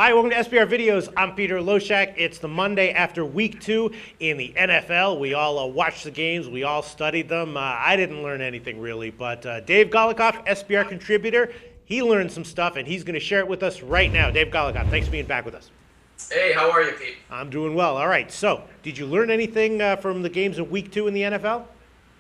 Hi, welcome to SBR Videos. I'm Peter Loshak. It's the Monday after week 2 in the NFL. We all watched the games. We all studied them. I didn't learn anything really, but Dave Golokhov, SBR contributor, he learned some stuff and he's going to share it with us right now. Dave Golokhov, thanks for being back with us. Hey, how are you, Pete? I'm doing well. All right, so did you learn anything from the games of week 2 in the NFL?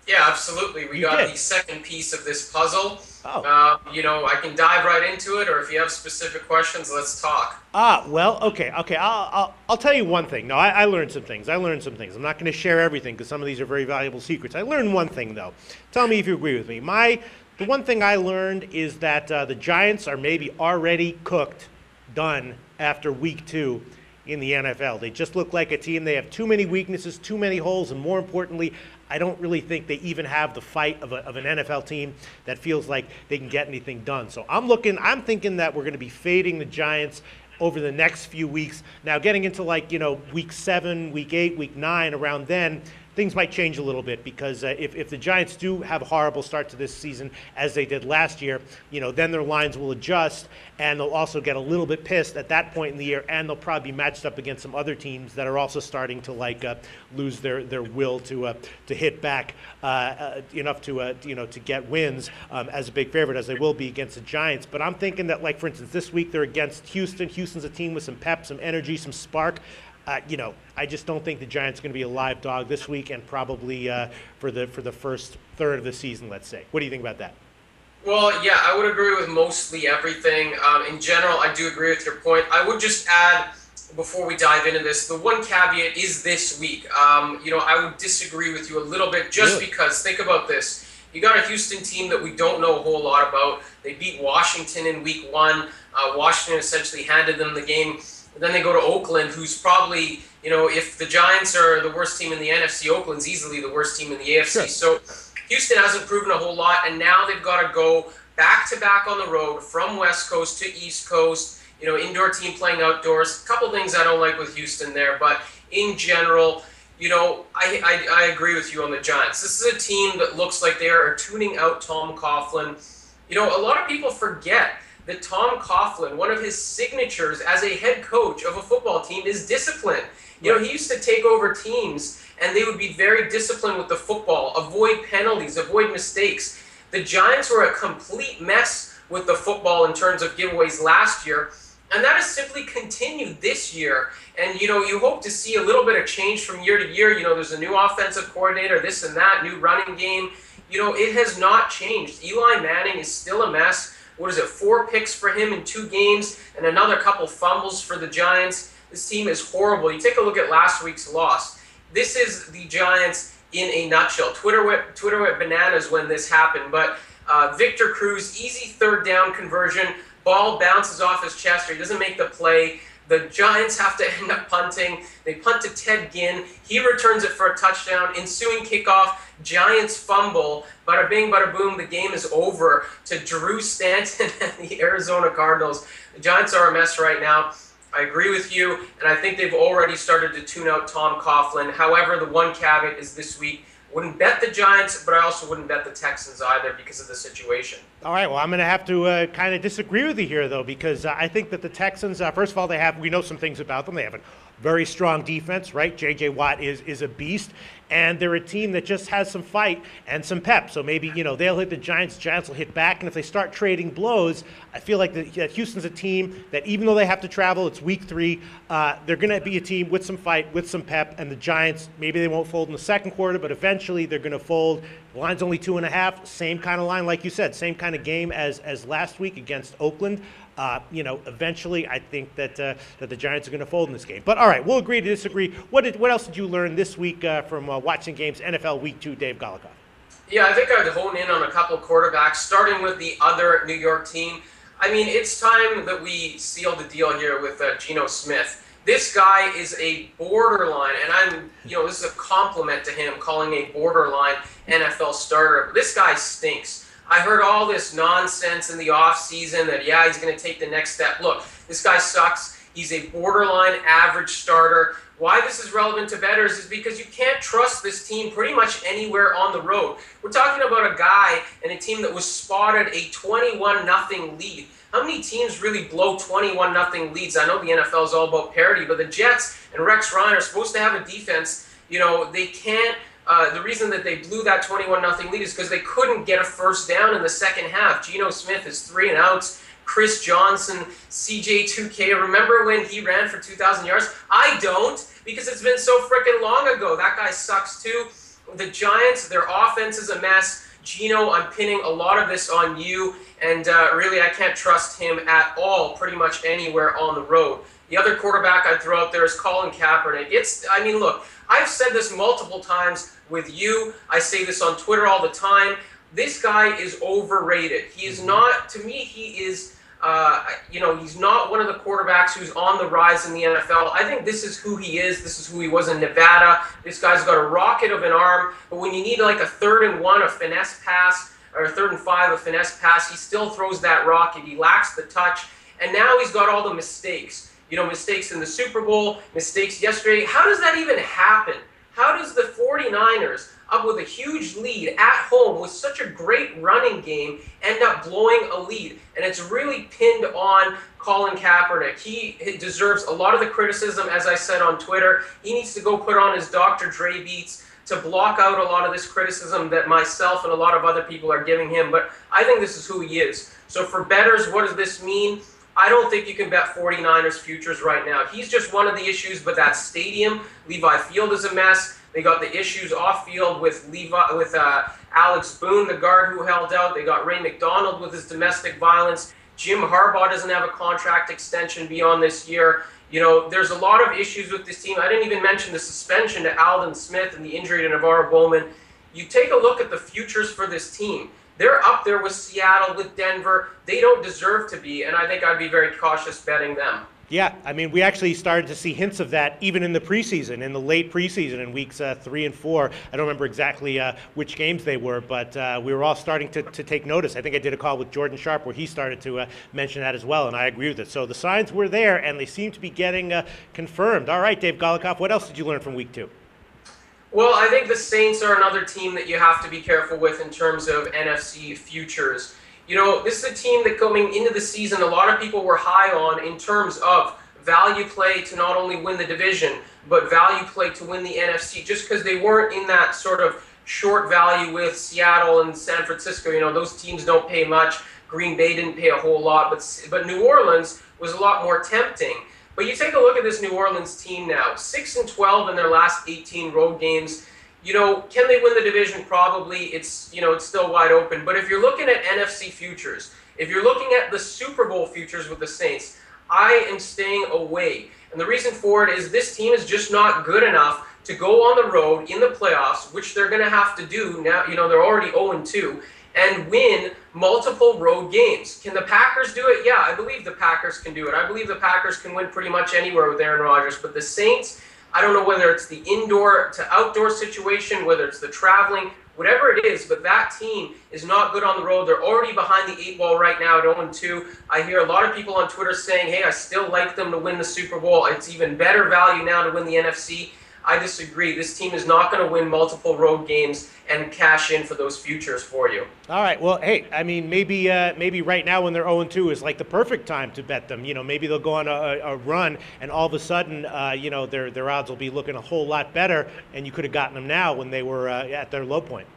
Yeah, absolutely. We got the second piece of this puzzle. Oh. I can dive right into it, or if you have specific questions, let's talk. Okay. I'll tell you one thing. No, I learned some things. I'm not going to share everything because some of these are very valuable secrets. I learned one thing, though. Tell me if you agree with me. The one thing I learned is that the Giants are maybe already cooked, done after week 2 in the NFL. They just look like a team. They have too many weaknesses, too many holes, and more importantly, I don't really think they even have the fight of an NFL team that feels like they can get anything done. So I'm thinking that we're going to be fading the Giants over the next few weeks. Now, getting into week 7, week 8, week 9, around then, things might change a little bit because if the Giants do have a horrible start to this season as they did last year, then their lines will adjust and they'll also get a little bit pissed at that point in the year, and they'll probably be matched up against some other teams that are also starting to lose their will to hit back enough to get wins as a big favorite, as they will be against the Giants. But I'm thinking that, for instance, this week they're against Houston. Houston's a team with some pep, some energy, some spark. I just don't think the Giants are going to be a live dog this week, and probably for the first third of the season, let's say. What do you think about that? Well, yeah, I would agree with mostly everything. In general, I do agree with your point. I would just add, before we dive into this, the one caveat is this week. I would disagree with you a little bit just because, think about this. You got a Houston team that we don't know a whole lot about. They beat Washington in week 1. Washington essentially handed them the game. Then they go to Oakland, who's probably, if the Giants are the worst team in the NFC, Oakland's easily the worst team in the AFC. Sure. So Houston hasn't proven a whole lot, and now they've got to go back-to-back on the road from West Coast to East Coast, indoor team playing outdoors. A couple things I don't like with Houston there, but in general, I agree with you on the Giants. This is a team that looks like they are tuning out Tom Coughlin. A lot of people forget that Tom Coughlin, one of his signatures as a head coach of a football team is discipline. He used to take over teams and they would be very disciplined with the football, avoid penalties, avoid mistakes. The Giants were a complete mess with the football in terms of giveaways last year, and that has simply continued this year. And, you hope to see a little bit of change from year to year. There's a new offensive coordinator, this and that, new running game. It has not changed. Eli Manning is still a mess. 4 picks for him in 2 games and another couple fumbles for the Giants. This team is horrible. You take a look at last week's loss. This is the Giants in a nutshell. Twitter went bananas when this happened, but Victor Cruz, easy 3rd down conversion. Ball bounces off his chest, or he doesn't make the play. The Giants have to end up punting. They punt to Ted Ginn. He returns it for a touchdown. Ensuing kickoff, Giants fumble. Bada bing, bada boom, the game is over to Drew Stanton and the Arizona Cardinals. The Giants are a mess right now. I agree with you, and I think they've already started to tune out Tom Coughlin. However, the one caveat is this week. Wouldn't bet the Giants, but I also wouldn't bet the Texans either because of the situation. All right, well, I'm going to have to kind of disagree with you here, though, because I think that the Texans, first of all, we know some things about them. They have a very strong defense, right? J.J. Watt is a beast, and they're a team that just has some fight and some pep. So maybe, they'll hit the Giants will hit back, and if they start trading blows, I feel like that Houston's a team that even though they have to travel, it's week 3, they're going to be a team with some fight, with some pep, and the Giants, maybe they won't fold in the second quarter, but eventually they're going to fold. The line's only 2.5, same kind of line, like you said, same kind of game as last week against Oakland. Eventually, I think that the Giants are going to fold in this game. But all right, we'll agree to disagree. What else did you learn this week from watching games NFL Week 2, Dave Golokhov? Yeah, I think I'd hone in on a couple of quarterbacks, starting with the other New York team. I mean, it's time that we seal the deal here with Geno Smith. This guy is a borderline, and this is a compliment to him, calling a borderline NFL starter. This guy stinks. I heard all this nonsense in the offseason that, he's going to take the next step. Look, this guy sucks. He's a borderline average starter. Why this is relevant to bettors is because you can't trust this team pretty much anywhere on the road. We're talking about a guy and a team that was spotted a 21-0 lead. How many teams really blow 21-0 leads? I know the NFL is all about parity, but the Jets and Rex Ryan are supposed to have a defense. They can't. The reason that they blew that 21-0 lead is because they couldn't get a first down in the second half. Geno Smith is 3 and outs. Chris Johnson, CJ2K. Remember when he ran for 2,000 yards? I don't, because it's been so freaking long ago. That guy sucks too. The Giants, their offense is a mess. Geno, I'm pinning a lot of this on you, and really I can't trust him at all pretty much anywhere on the road. The other quarterback I'd throw out there is Colin Kaepernick. Look, I've said this multiple times with you. I say this on Twitter all the time. This guy is overrated. He is not, to me, he is, he's not one of the quarterbacks who's on the rise in the NFL. I think this is who he is. This is who he was in Nevada. This guy's got a rocket of an arm, but when you need like a 3rd and 1, a finesse pass, or a 3rd and 5, a finesse pass, he still throws that rocket. He lacks the touch, and now he's got all the mistakes. Mistakes in the Super Bowl, mistakes yesterday. How does that even happen? How does the 49ers, up with a huge lead at home with such a great running game, end up blowing a lead? And it's really pinned on Colin Kaepernick. He deserves a lot of the criticism, as I said on Twitter. He needs to go put on his Dr. Dre beats to block out a lot of this criticism that myself and a lot of other people are giving him. But I think this is who he is. So for bettors, what does this mean? I don't think you can bet 49ers futures right now. He's just one of the issues, but that stadium, Levi Field, is a mess. They got the issues off field with Alex Boone, the guard who held out. They got Ray McDonald with his domestic violence. Jim Harbaugh doesn't have a contract extension beyond this year. There's a lot of issues with this team. I didn't even mention the suspension to Aldon Smith and the injury to Navarro Bowman. You take a look at the futures for this team. They're up there with Seattle, with Denver. They don't deserve to be, and I think I'd be very cautious betting them. Yeah, we actually started to see hints of that even in the preseason, in the late preseason in weeks 3 and 4. I don't remember exactly which games they were, but we were all starting to take notice. I think I did a call with Jordan Sharp where he started to mention that as well, and I agree with it. So the signs were there, and they seem to be getting confirmed. All right, Dave Golokhov, what else did you learn from week 2? Well, I think the Saints are another team that you have to be careful with in terms of NFC futures. This is a team that coming into the season, a lot of people were high on in terms of value play to not only win the division, but value play to win the NFC, just because they weren't in that sort of short value with Seattle and San Francisco. Those teams don't pay much. Green Bay didn't pay a whole lot, but New Orleans was a lot more tempting. But you take a look at this New Orleans team now, 6-12 in their last 18 road games. Can they win the division? Probably. It's still wide open. But if you're looking at NFC futures, if you're looking at the Super Bowl futures with the Saints, I am staying away. And the reason for it is this team is just not good enough to go on the road in the playoffs, which they're going to have to do now. They're already 0-2. And win multiple road games. Can the Packers do it? Yeah, I believe the Packers can do it. I believe the Packers can win pretty much anywhere with Aaron Rodgers. But the Saints, I don't know whether it's the indoor to outdoor situation, whether it's the traveling, whatever it is, but that team is not good on the road. They're already behind the 8 ball right now at 0-2. I hear a lot of people on Twitter saying, hey, I still like them to win the Super Bowl. It's even better value now to win the NFC. I disagree. This team is not going to win multiple road games and cash in for those futures for you. All right. Well, hey, maybe right now when they're 0-2 is like the perfect time to bet them. Maybe they'll go on a run, and all of a sudden, their odds will be looking a whole lot better, and you could have gotten them now when they were at their low point.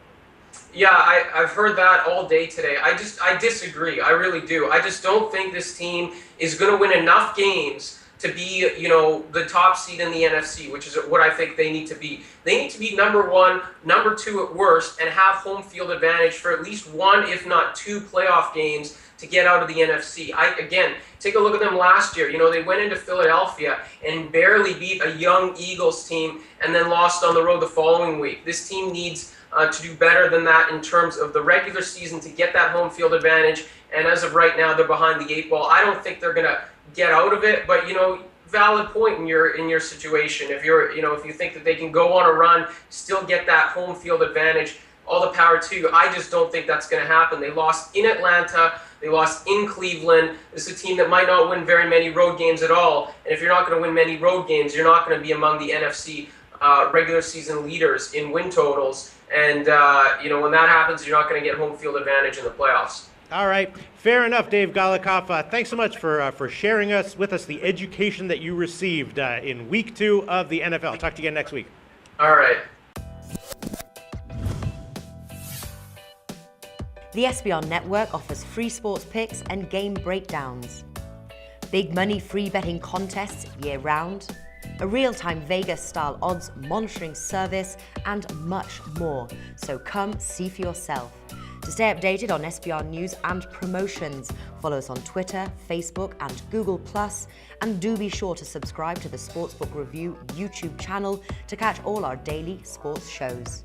Yeah, I've heard that all day today. I disagree. I really do. I just don't think this team is going to win enough games to be, the top seed in the NFC, which is what I think they need to be. They need to be number 1, number 2 at worst, and have home field advantage for at least 1, if not 2 playoff games to get out of the NFC. Again, take a look at them last year. They went into Philadelphia and barely beat a young Eagles team and then lost on the road the following week. This team needs to do better than that in terms of the regular season to get that home field advantage. And as of right now, they're behind the 8 ball. I don't think they're going to get out of it, but valid point in your situation. If you think that they can go on a run, still get that home field advantage, all the power to you. I just don't think that's going to happen. They lost in Atlanta. They lost in Cleveland. This is a team that might not win very many road games at all. And if you're not going to win many road games, you're not going to be among the NFC regular season leaders in win totals. And, when that happens, you're not going to get home field advantage in the playoffs. All right, fair enough, Dave Golokhov. Thanks so much for sharing with us the education that you received in week 2 of the NFL. Talk to you again next week. All right. The SBR Network offers free sports picks and game breakdowns, big money free betting contests year-round, a real-time Vegas-style odds monitoring service, and much more. So come see for yourself. To stay updated on SBR news and promotions, follow us on Twitter, Facebook, and Google+, and do be sure to subscribe to the Sportsbook Review YouTube channel to catch all our daily sports shows.